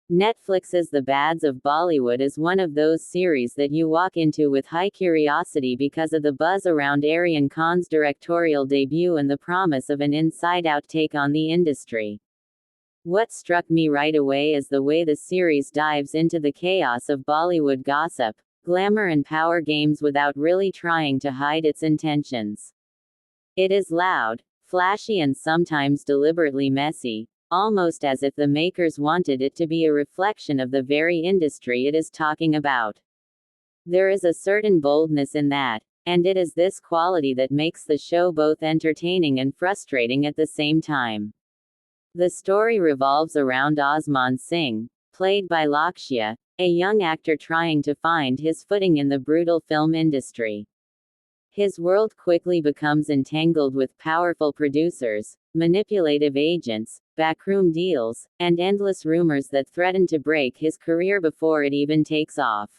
Netflix's The Bads of Bollywood is one of those series that you walk into with high curiosity because of the buzz around Aryan Khan's directorial debut and the promise of an inside-out take on the industry. What struck me right away is the way the series dives into the chaos of Bollywood gossip, glamour and power games without really trying to hide its intentions. It is loud, flashy and sometimes deliberately messy, almost as if the makers wanted it to be a reflection of the very industry it is talking about. There is a certain boldness in that, and it is this quality that makes the show both entertaining and frustrating at the same time. The story revolves around Osman Singh, played by Lakshya, a young actor trying to find his footing in the brutal film industry. His world quickly becomes entangled with powerful producers, manipulative agents, backroom deals, and endless rumors that threaten to break his career before it even takes off.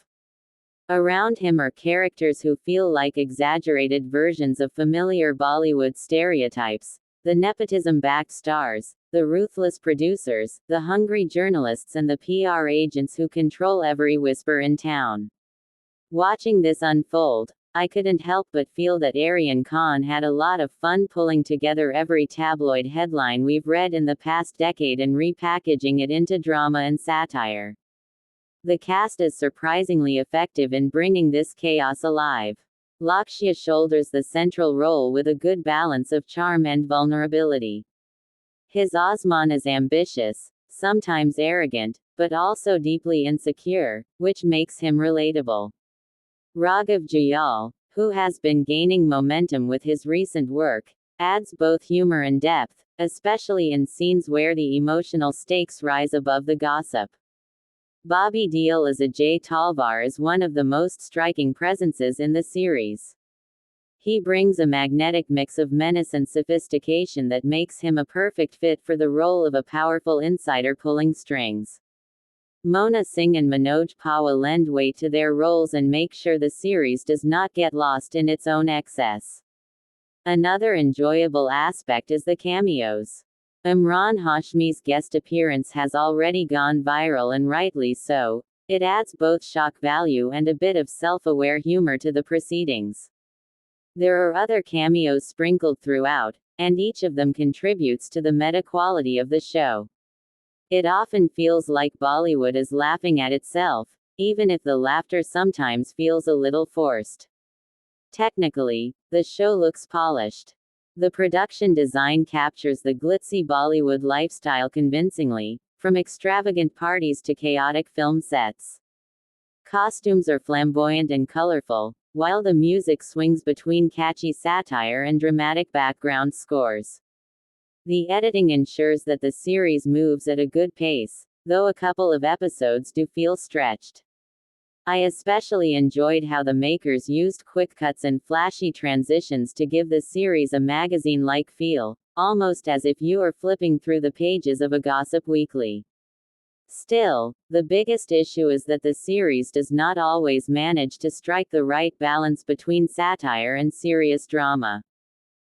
Around him are characters who feel like exaggerated versions of familiar Bollywood stereotypes: the nepotism-backed stars, the ruthless producers, the hungry journalists and the PR agents who control every whisper in town. Watching this unfold, I couldn't help but feel that Aryan Khan had a lot of fun pulling together every tabloid headline we've read in the past decade and repackaging it into drama and satire. The cast is surprisingly effective in bringing this chaos alive. Lakshya shoulders the central role with a good balance of charm and vulnerability. His Osman is ambitious, sometimes arrogant, but also deeply insecure, which makes him relatable. Raghav Jayal, who has been gaining momentum with his recent work, adds both humor and depth, especially in scenes where the emotional stakes rise above the gossip. Bobby Deol as Ajay Talwar is one of the most striking presences in the series. He brings a magnetic mix of menace and sophistication that makes him a perfect fit for the role of a powerful insider pulling strings. Mona Singh and Manoj Pawar lend weight to their roles and make sure the series does not get lost in its own excess. Another enjoyable aspect is the cameos. Imran Hashmi's guest appearance has already gone viral, and rightly so. It adds both shock value and a bit of self-aware humor to the proceedings. There are other cameos sprinkled throughout, and each of them contributes to the meta quality of the show. It often feels like Bollywood is laughing at itself, even if the laughter sometimes feels a little forced. Technically, the show looks polished. The production design captures the glitzy Bollywood lifestyle convincingly, from extravagant parties to chaotic film sets. Costumes are flamboyant and colorful, while the music swings between catchy satire and dramatic background scores. The editing ensures that the series moves at a good pace, though a couple of episodes do feel stretched. I especially enjoyed how the makers used quick cuts and flashy transitions to give the series a magazine-like feel, almost as if you are flipping through the pages of a gossip weekly. Still, the biggest issue is that the series does not always manage to strike the right balance between satire and serious drama.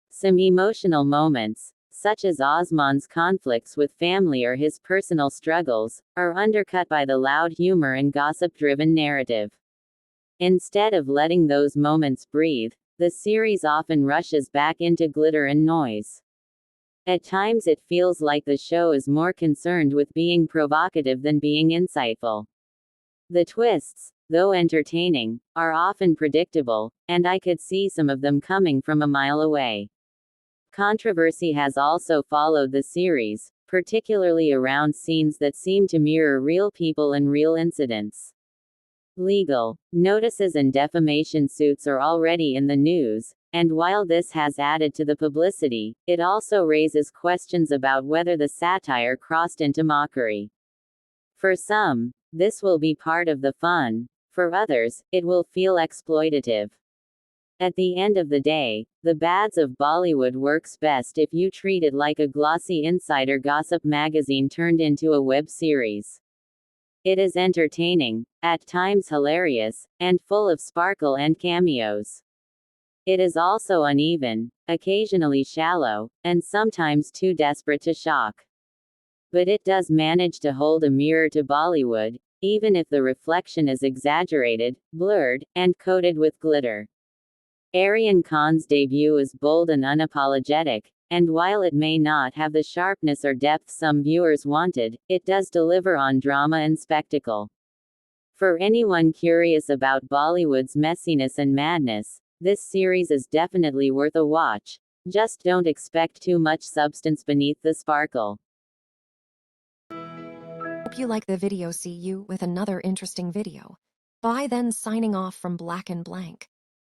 Some emotional moments, such as Osman's conflicts with family or his personal struggles, are undercut by the loud humor and gossip-driven narrative. Instead of letting those moments breathe, the series often rushes back into glitter and noise. At times it feels like the show is more concerned with being provocative than being insightful. The twists, though entertaining, are often predictable, and I could see some of them coming from a mile away. Controversy has also followed the series, particularly around scenes that seem to mirror real people and real incidents. Legal notices and defamation suits are already in the news, and while this has added to the publicity, it also raises questions about whether the satire crossed into mockery. For some, this will be part of the fun; for others, it will feel exploitative. At the end of the day, The Bads of Bollywood works best if you treat it like a glossy insider gossip magazine turned into a web series. It is entertaining, at times hilarious, and full of sparkle and cameos. It is also uneven, occasionally shallow, and sometimes too desperate to shock. But it does manage to hold a mirror to Bollywood, even if the reflection is exaggerated, blurred, and coated with glitter. Aryan Khan's debut is bold and unapologetic, and while it may not have the sharpness or depth some viewers wanted, it does deliver on drama and spectacle. For anyone curious about Bollywood's messiness and madness, this series is definitely worth a watch. Just don't expect too much substance beneath the sparkle. Hope you like the video. See you with another interesting video. Bye then, signing off from Black and Blank.